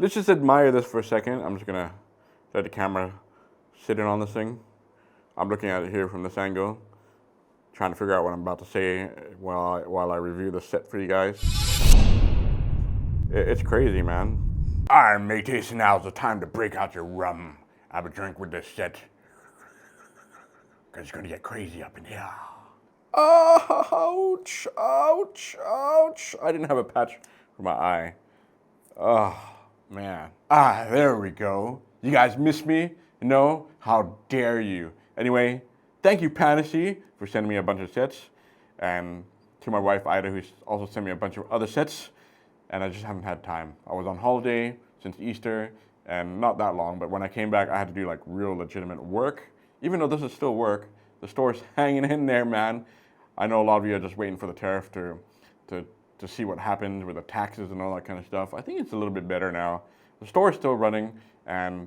Let's just admire this for a second. I'm just gonna let the camera sit in on this thing. I'm looking at it here from this angle, trying to figure out what I'm about to say while I review the set for you guys. It's crazy, man. Alright, mateys, now's the time to break out your rum. Have a drink with this set. Cause it's gonna get crazy up in here. Ouch, ouch, ouch. I didn't have a patch for my eye. Oh, man. There we go. You guys miss me? No? How dare you? Anyway, thank you, Pantasy, for sending me a bunch of sets. And to my wife, Ida, who's also sent me a bunch of other sets. And I just haven't had time. I was on holiday since Easter, and not that long, but when I came back, I had to do like real legitimate work. Even though this is still work, the store's hanging in there, man. I know a lot of you are just waiting for the tariff to see what happens with the taxes and all that kind of stuff. I think it's a little bit better now. The store is still running, and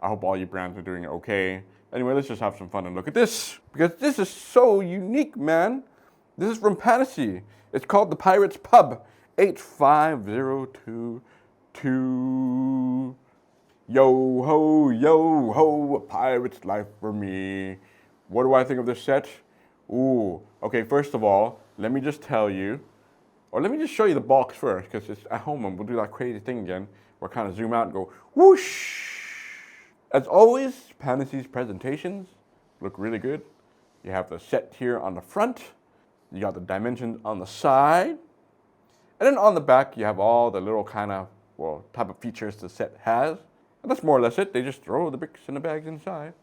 I hope all you brands are doing okay. Anyway, let's just have some fun and look at this, because this is so unique, man. This is from Pantasy. It's called the Pirates Pub 85022. Yo ho, a pirate's life for me. What do I think of this set? Ooh, okay, first of all, let me just tell you, or let me just show you the box first, because it's at home and we'll do that crazy thing again, where I kind of zoom out and go whoosh. As always, Pantasy's presentations look really good. You have the set here on the front, you got the dimensions on the side, and then on the back you have all the little kind of, well, type of features the set has. And that's more or less it. They just throw the bricks and the bags inside.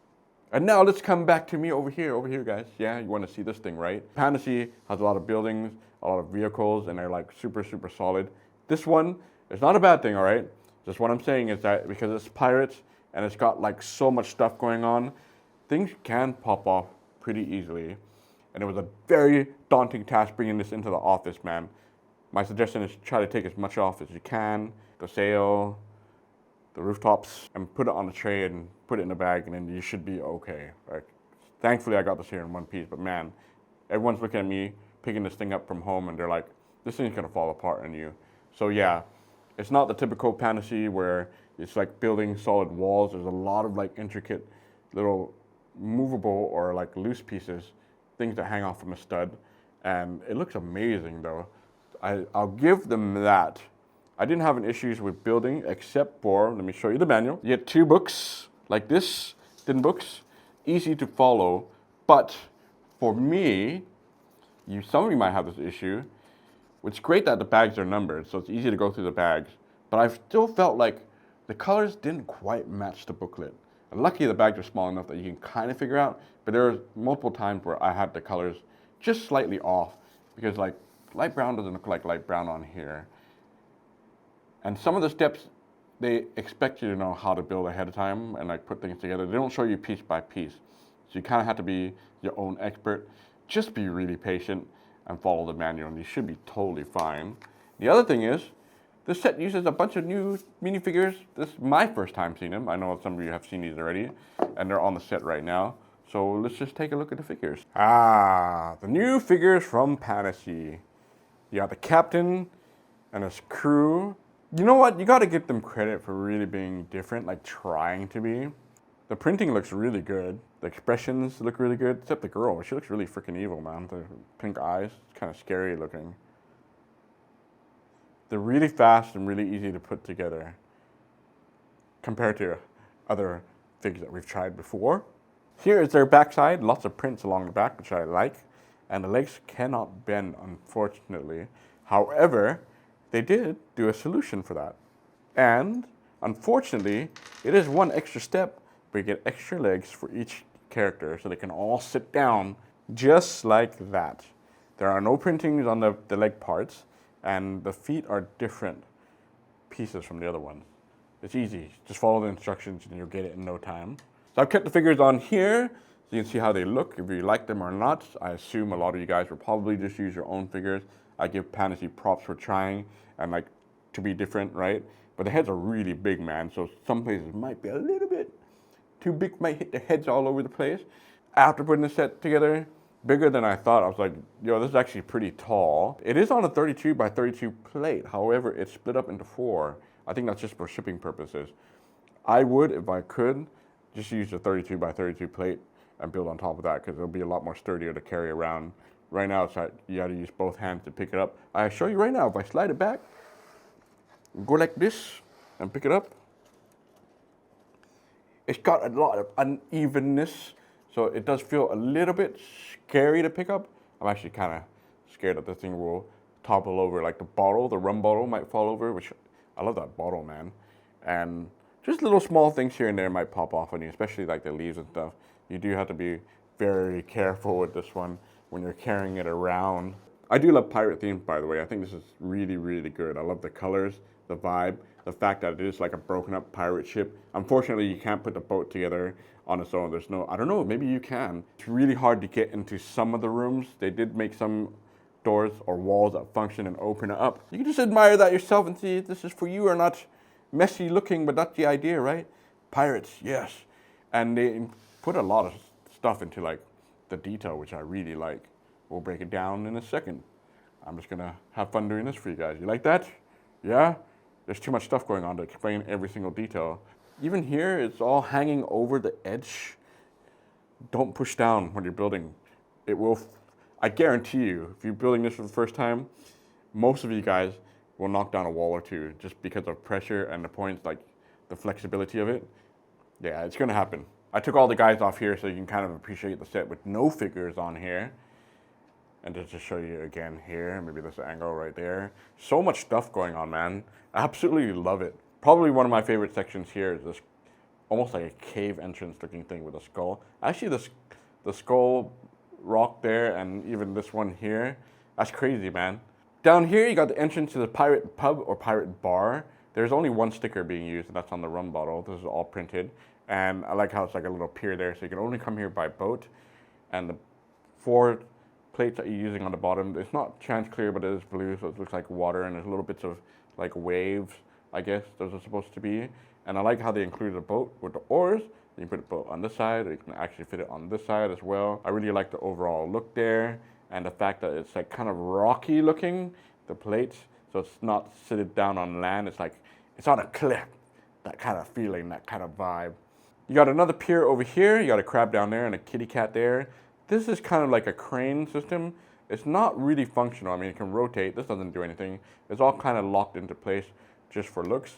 And now let's come back to me over here, guys. Yeah, you want to see this thing, right? Pantasy has a lot of buildings, a lot of vehicles, and they're like super, super solid. This one is not a bad thing, all right? Just what I'm saying is that because it's pirates and it's got like so much stuff going on, things can pop off pretty easily. And it was a very daunting task bringing this into the office, man. My suggestion is try to take as much off as you can, the sail, the rooftops, and put it on a tray and put it in a bag, and then you should be okay. Like, thankfully, I got this here in one piece, but man, everyone's looking at me picking this thing up from home, and they're like, this thing's gonna fall apart on you. So yeah, it's not the typical Pantasy where it's like building solid walls. There's a lot of like intricate little movable or like loose pieces, things that hang off from a stud, and it looks amazing though. I'll give them that. I didn't have any issues with building except for, let me show you the manual. You get 2 books like this, thin books, easy to follow. But for me, some of you might have this issue. It's great that the bags are numbered, so it's easy to go through the bags. But I still felt like the colors didn't quite match the booklet. And lucky the bags are small enough that you can kind of figure out, but there were multiple times where I had the colors just slightly off, because like light brown doesn't look like light brown on here. And some of the steps, they expect you to know how to build ahead of time and like put things together. They don't show you piece by piece. So you kind of have to be your own expert. Just be really patient and follow the manual, and you should be totally fine. The other thing is, this set uses a bunch of new minifigures. This is my first time seeing them. I know some of you have seen these already, and they're on the set right now. So let's just take a look at the figures. The new figures from Pantasy. You got the captain and his crew. You know what? You got to give them credit for really being different, like trying to be. The printing looks really good. The expressions look really good, except the girl. She looks really freaking evil, man. The pink eyes, it's kind of scary looking. They're really fast and really easy to put together compared to other figs that we've tried before. Here is their backside, lots of prints along the back, which I like. And the legs cannot bend, unfortunately. However, they did do a solution for that. And unfortunately, it is one extra step, but you get extra legs for each character so they can all sit down just like that. There are no printings on the leg parts, and the feet are different pieces from the other ones. It's easy, just follow the instructions and you'll get it in no time. So I've kept the figures on here so you can see how they look, if you like them or not. I assume a lot of you guys will probably just use your own figures. I give Pantasy props for trying and like to be different, right? But the heads are really big, man, so some places might be a little bit too big, might hit the heads all over the place. After putting the set together, bigger than I thought. I was like, yo, this is actually pretty tall. It is on a 32 by 32 plate. However, it's split up into 4. I think that's just for shipping purposes. I would, if I could, just use a 32 by 32 plate and build on top of that because it'll be a lot more sturdier to carry around. Right now, it's you got to use both hands to pick it up. I show you right now, if I slide it back, go like this and pick it up, it's got a lot of unevenness, so it does feel a little bit scary to pick up. I'm actually kind of scared that this thing will topple over, like the bottle, the rum bottle might fall over, which I love that bottle, man. And just little small things here and there might pop off on you, especially like the leaves and stuff. You do have to be very careful with this one when you're carrying it around. I do love pirate themes, by the way. I think this is really, really good. I love the colors, the vibe, the fact that it is like a broken up pirate ship. Unfortunately, you can't put the boat together on its own. There's no, I don't know, maybe you can. It's really hard to get into some of the rooms. They did make some doors or walls that function and open it up. You can just admire that yourself and see if this is for you or not. Messy looking, but that's the idea, right? Pirates, yes. And they put a lot of stuff into like the detail, which I really like. We'll break it down in a second. I'm just gonna have fun doing this for you guys. You like that? Yeah? There's too much stuff going on to explain every single detail. Even here, it's all hanging over the edge. Don't push down when you're building. It will, I guarantee you, if you're building this for the first time, most of you guys will knock down a wall or two just because of pressure and the points, like the flexibility of it. Yeah, it's gonna happen. I took all the guys off here so you can kind of appreciate the set with no figures on here. And just to show you again here, maybe this angle right there. So much stuff going on, man. I absolutely love it. Probably one of my favorite sections here is this almost like a cave entrance looking thing with a skull. Actually, the skull rock there and even this one here, that's crazy, man. Down here, you got the entrance to the pirate pub or pirate bar. There's only one sticker being used, and that's on the rum bottle. This is all printed. And I like how it's like a little pier there, so you can only come here by boat. And the 4 plates that you're using on the bottom, it's not chanticleer, but it is blue, so it looks like water, and there's little bits of like waves, I guess, those are supposed to be. And I like how they included a boat with the oars. You can put a boat on this side, or you can actually fit it on this side as well. I really like the overall look there, and the fact that it's like kind of rocky looking, the plates, so it's not sitting down on land, it's like, it's on a cliff, that kind of feeling, that kind of vibe. You got another pier over here, you got a crab down there and a kitty cat there. This is kind of like a crane system. It's not really functional. I mean, it can rotate. This doesn't do anything. It's all kind of locked into place just for looks.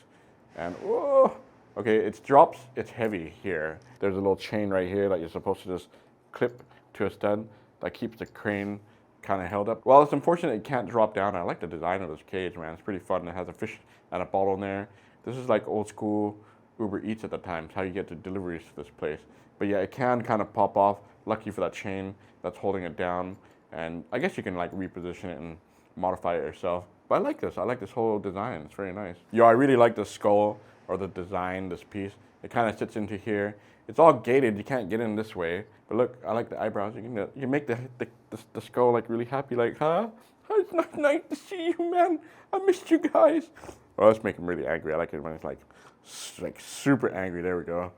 And, oh, okay, it drops. It's heavy here. There's a little chain right here that you're supposed to just clip to a stud that keeps the crane kind of held up. Well, it's unfortunate it can't drop down. I like the design of this cage, man. It's pretty fun. It has a fish and a bottle in there. This is like old school Uber Eats at the time. It's how you get the deliveries to this place. But yeah, it can kind of pop off. Lucky for that chain that's holding it down. And I guess you can like reposition it and modify it yourself. But I like this. I like this whole design. It's very nice. Yo, I really like the skull or the design, this piece. It kind of sits into here. It's all gated. You can't get in this way. But look, I like the eyebrows. You can make the skull like really happy. Like, huh? It's not nice to see you, man. I missed you guys. Well, let's make him really angry. I like it when it's like super angry. There we go.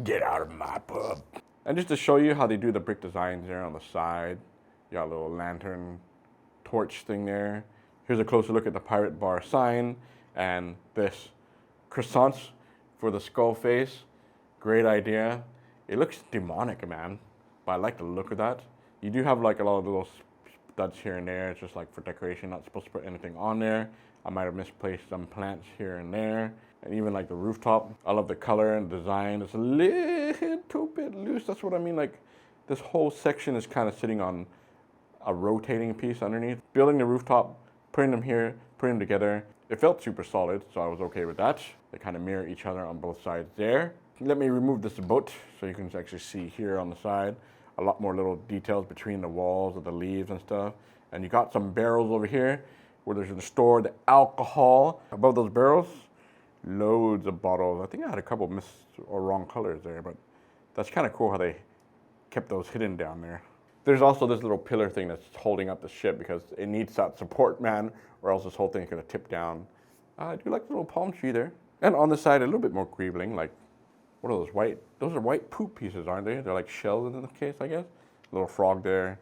Get out of my pub. And just to show you how they do the brick designs there on the side, you got a little lantern torch thing there. Here's a closer look at the pirate bar sign and this croissants for the skull face. Great idea. It looks demonic, man, but I like the look of that. You do have like a lot of little studs here and there. It's just like for decoration, not supposed to put anything on there. I might have misplaced some plants here and there. And even like the rooftop. I love the color and design. It's a little bit loose. That's what I mean. Like this whole section is kind of sitting on a rotating piece underneath. Building the rooftop, putting them here, putting them together. It felt super solid, so I was okay with that. They kind of mirror each other on both sides there. Let me remove this boat so you can actually see here on the side a lot more little details between the walls of the leaves and stuff. And you got some barrels over here where there's to store the alcohol. Above those barrels, loads of bottles. I think I had a couple missed or wrong colors there, but that's kind of cool how they kept those hidden down there. There's also this little pillar thing that's holding up the ship because it needs that support, man, or else this whole thing is going to tip down. I do like the little palm tree there. And on the side, a little bit more greebling, like, what are those white? Those are white poop pieces, aren't they? They're like shells in this case, I guess. Little frog there.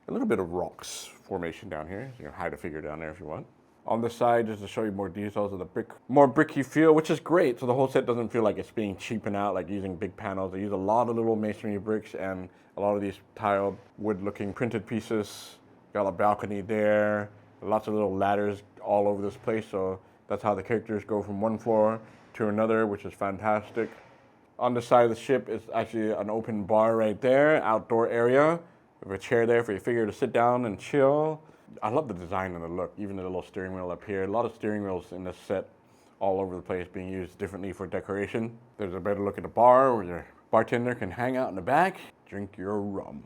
A little bit of rocks formation down here. You can hide a figure down there if you want. on the side just to show you more details of the brick, more bricky feel, which is great. So the whole set doesn't feel like it's being cheapened out, like using big panels. They use a lot of little masonry bricks and a lot of these tiled wood-looking printed pieces. Got a balcony there, lots of little ladders all over this place. So that's how the characters go from one floor to another, which is fantastic. On the side of the ship is actually an open bar right there, outdoor area, with a chair there for your figure to sit down and chill. I love the design and the look, even the little steering wheel up here. A lot of steering wheels in this set all over the place being used differently for decoration. There's a better look at the bar where your bartender can hang out in the back, drink your rum.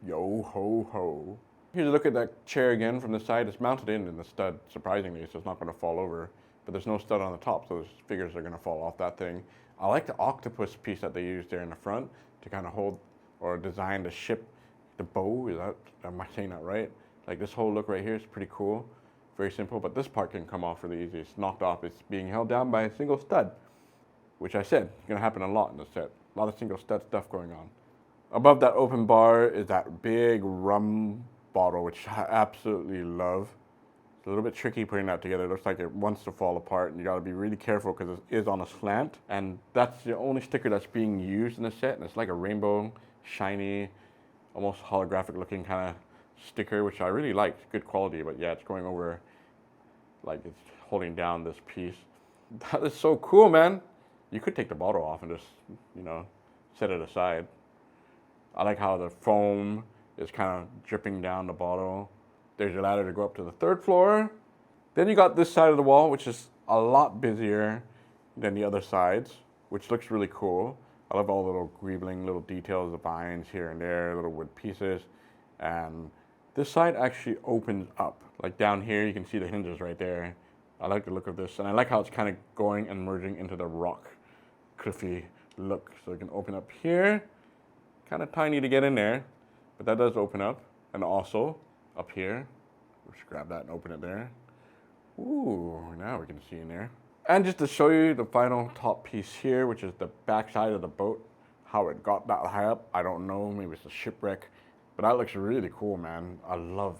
Yo ho ho. Here's a look at that chair again from the side. It's mounted in the stud, surprisingly, so it's not going to fall over. But there's no stud on the top, so those figures are going to fall off that thing. I like the octopus piece that they used there in the front to kind of hold or design the ship, the bow. Am I saying that right? Like this whole look right here is pretty cool. Very simple, but this part can come off really easy. It's knocked off. It's being held down by a single stud, which I said is going to happen a lot in the set. A lot of single stud stuff going on. Above that open bar is that big rum bottle, which I absolutely love. It's a little bit tricky putting that together. It looks like it wants to fall apart, and you got to be really careful because it is on a slant. And that's the only sticker that's being used in the set, and it's like a rainbow, shiny, almost holographic looking kind of sticker, which I really like. Good quality, but yeah, it's going over, like it's holding down this piece. That is so cool, man. You could take the bottle off and just, you know, set it aside. I like how the foam is kind of dripping down the bottle. There's your ladder to go up to the third floor. Then you got this side of the wall, which is a lot busier than the other sides, which looks really cool. I love all the little greebling little details, the vines here and there, little wood pieces. And this side actually opens up. Like down here, you can see the hinges right there. I like the look of this, and I like how it's kind of going and merging into the rock cliffy look. So you can open up here, kind of tiny to get in there, but that does open up. And also up here, just grab that and open it there. Ooh, now we can see in there. And just to show you the final top piece here, which is the back side of the boat, how it got that high up, I don't know, maybe it's a shipwreck, but that looks really cool, man. I love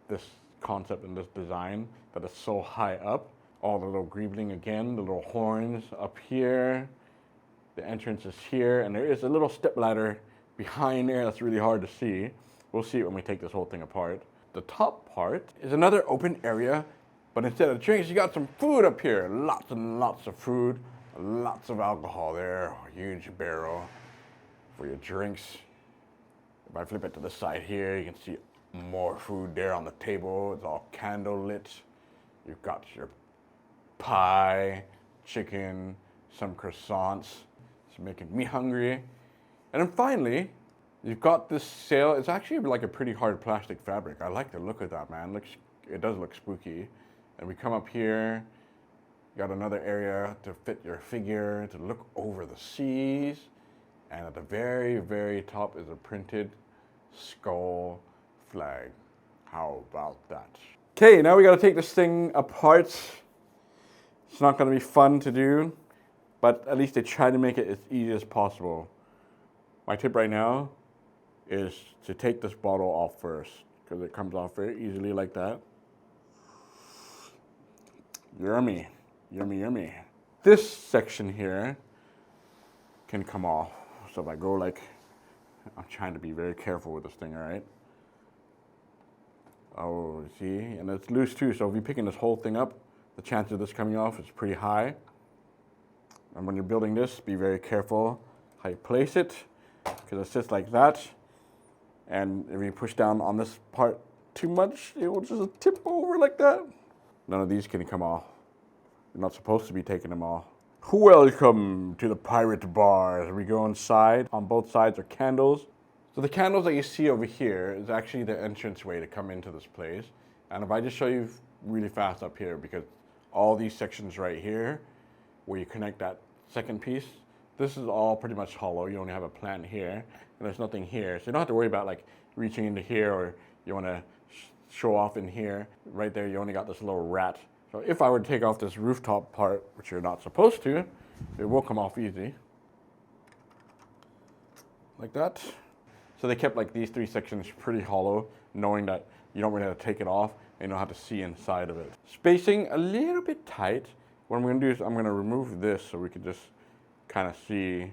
this concept and this design that is so high up. All the little greebling again, the little horns up here, the entrance is here, and there is a little step ladder behind there that's really hard to see. We'll see it when we take this whole thing apart. The top part is another open area, but instead of drinks, you got some food up here. Lots and lots of food, lots of alcohol there. A huge barrel for your drinks. If I flip it to the side here, you can see more food there on the table. It's all candle lit. You've got your pie, chicken, some croissants. It's making me hungry. And then finally, you've got this sail. It's actually like a pretty hard plastic fabric. I like the look of that, man. It does look spooky. And we come up here, you got another area to fit your figure, to look over the seas. And at the very, very top is a printed skull flag. How about that? Okay, now we gotta take this thing apart. It's not gonna be fun to do, but at least they try to make it as easy as possible. My tip right now is to take this bottle off first, because it comes off very easily like that. Yummy, yummy, yummy. This section here can come off. So if I go like, I'm trying to be very careful with this thing, all right? Oh, see, and it's loose too, so if you're picking this whole thing up, the chance of this coming off is pretty high. And when you're building this, be very careful how you place it, because it sits like that. And if you push down on this part too much, it will just tip over like that. None of these can come off. You're not supposed to be taking them off. Welcome to the pirate bar. As we go inside, on both sides are candles. So the candles that you see over here is actually the entranceway to come into this place. And if I just show you really fast up here, because all these sections right here, where you connect that second piece, this is all pretty much hollow. You only have a plant here, and there's nothing here. So you don't have to worry about like reaching into here, or you want to show off in here. Right there, you only got this little rat. So if I were to take off this rooftop part, which you're not supposed to, it will come off easy. Like that. So they kept like these three sections pretty hollow, knowing that you don't really have to take it off. and you'll have to see inside of it. Spacing a little bit tight. What I'm gonna do is I'm gonna remove this so we can just kind of see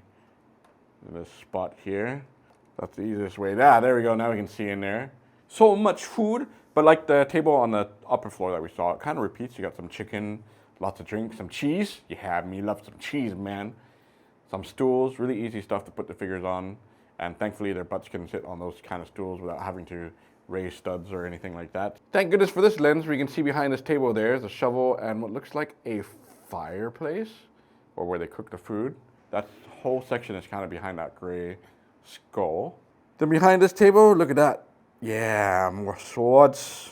this spot here. That's the easiest way. There we go, now we can see in there. So much food, but like the table on the upper floor that we saw, it kind of repeats. You got some chicken, lots of drinks, some cheese. You have me love some cheese, man. Some stools, really easy stuff to put the figures on. And thankfully their butts can sit on those kind of stools without having to raise studs or anything like that. Thank goodness for this lens, where you can see behind this table there's a shovel and what looks like a fireplace, or where they cook the food. That whole section is kind of behind that gray skull. Then behind this table, look at that. Yeah, more swords,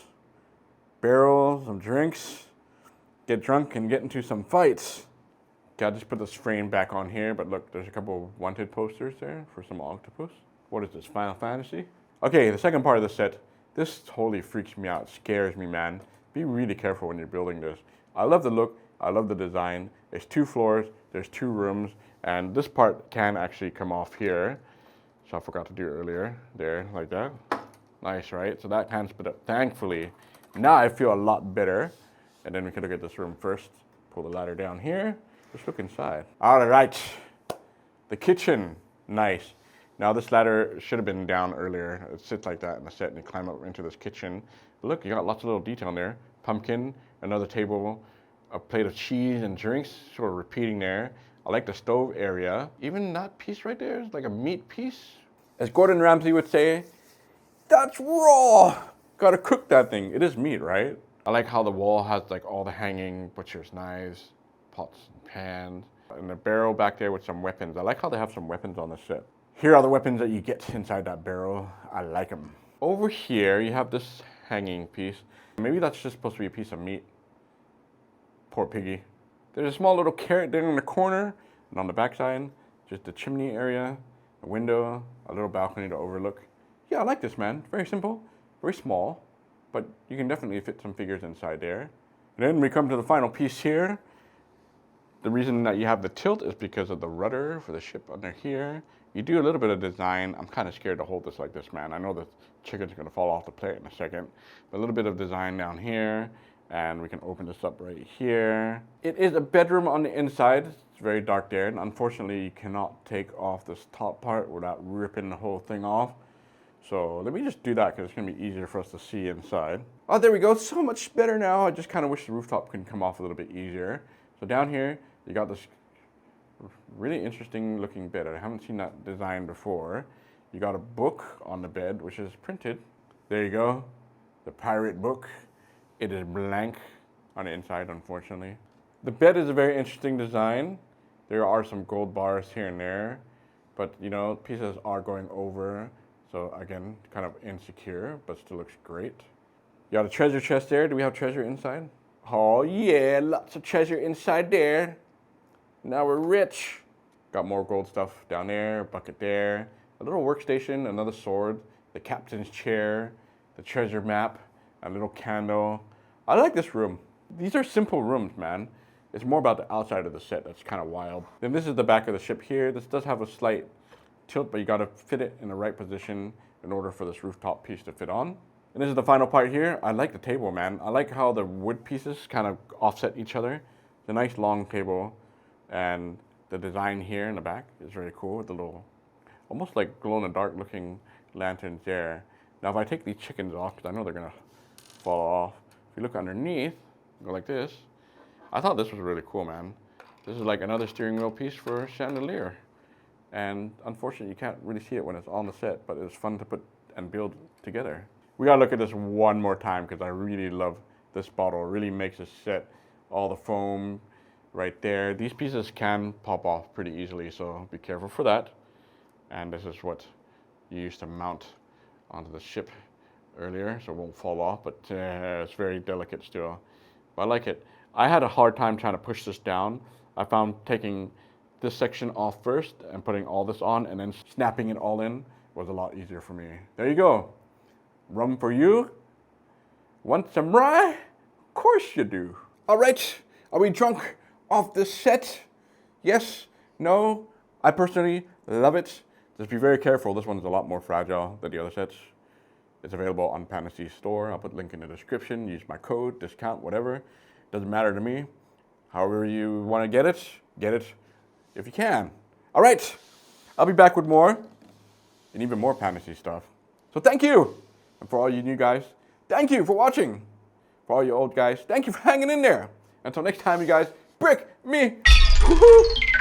barrels, some drinks. Get drunk and get into some fights. Okay, I'll just put this frame back on here, but look, there's a couple of wanted posters there for some octopus. What is this, Final Fantasy? Okay, the second part of the set, this totally freaks me out, scares me, man. Be really careful when you're building this. I love the look, I love the design. There's 2 floors, there's 2 rooms, and this part can actually come off here. So I forgot to do earlier, there, like that. Nice, right? So that can split up, thankfully. Now I feel a lot better. And then we can look at this room first. Pull the ladder down here. Let's look inside. All right, the kitchen, nice. Now this ladder should have been down earlier. It sits like that in the set and you climb up into this kitchen. But look, you got lots of little detail in there. Pumpkin, another table, a plate of cheese and drinks, sort of repeating there. I like the stove area. Even that piece right there is like a meat piece. As Gordon Ramsay would say, that's raw. Gotta cook that thing. It is meat, right? I like how the wall has like all the hanging butcher's knives, pots and pans, and the barrel back there with some weapons. I like how they have some weapons on the set. Here are the weapons that you get inside that barrel. I like them. Over here, you have this hanging piece. Maybe that's just supposed to be a piece of meat. Poor piggy. There's a small little carrot there in the corner, and on the backside, just the chimney area, a window, a little balcony to overlook. Yeah, I like this, man. Very simple, very small, but you can definitely fit some figures inside there. And then we come to the final piece here. The reason that you have the tilt is because of the rudder for the ship under here. You do a little bit of design. I'm kind of scared to hold this like this, man. I know the chicken's gonna fall off the plate in a second. But a little bit of design down here, and we can open this up right here. It is a bedroom on the inside. It's very dark there, and unfortunately you cannot take off this top part without ripping the whole thing off. So let me just do that because it's gonna be easier for us to see inside. Oh, there we go, so much better now. I just kind of wish the rooftop could come off a little bit easier. So down here, you got this really interesting looking bed. I haven't seen that design before. You got a book on the bed, which is printed. There you go, the pirate book. It is blank on the inside, unfortunately. The bed is a very interesting design. There are some gold bars here and there, but you know, pieces are going over. So again, kind of insecure, but still looks great. You got a treasure chest there. Do we have treasure inside? Oh yeah, lots of treasure inside there. Now we're rich. Got more gold stuff down there, bucket there, a little workstation, another sword, the captain's chair, the treasure map, a little candle. I like this room. These are simple rooms, man. It's more about the outside of the set that's kind of wild. Then this is the back of the ship here. This does have a slight tilt, but you gotta fit it in the right position in order for this rooftop piece to fit on. And this is the final part here. I like the table, man. I like how the wood pieces kind of offset each other. It's a nice long table, and the design here in the back is very cool with the little, almost like glow-in-the-dark looking lanterns there. Now if I take these chickens off, because I know they're gonna fall off. If you look underneath, go like this. I thought this was really cool, man. This is like another steering wheel piece for a chandelier. And unfortunately, you can't really see it when it's on the set, but it's fun to put and build together. We gotta look at this one more time because I really love this bottle. It really makes a set. All the foam right there. These pieces can pop off pretty easily, so be careful for that. And this is what you used to mount onto the ship earlier, so it won't fall off, but it's very delicate still. But I like it. I had a hard time trying to push this down. I found taking this section off first and putting all this on and then snapping it all in was a lot easier for me. There you go. Rum for you. Want some rye? Of course you do. All right, are we drunk off this set? Yes? No? I personally love it. Just be very careful. This one's a lot more fragile than the other sets. It's available on Pantasy store. I'll put a link in the description. Use my code, discount, whatever. Doesn't matter to me. However you want to get it if you can. All right, I'll be back with more and even more Pantasy stuff. So thank you. And for all you new guys, thank you for watching. For all you old guys, thank you for hanging in there. Until next time, you guys, brick me. Woo-hoo.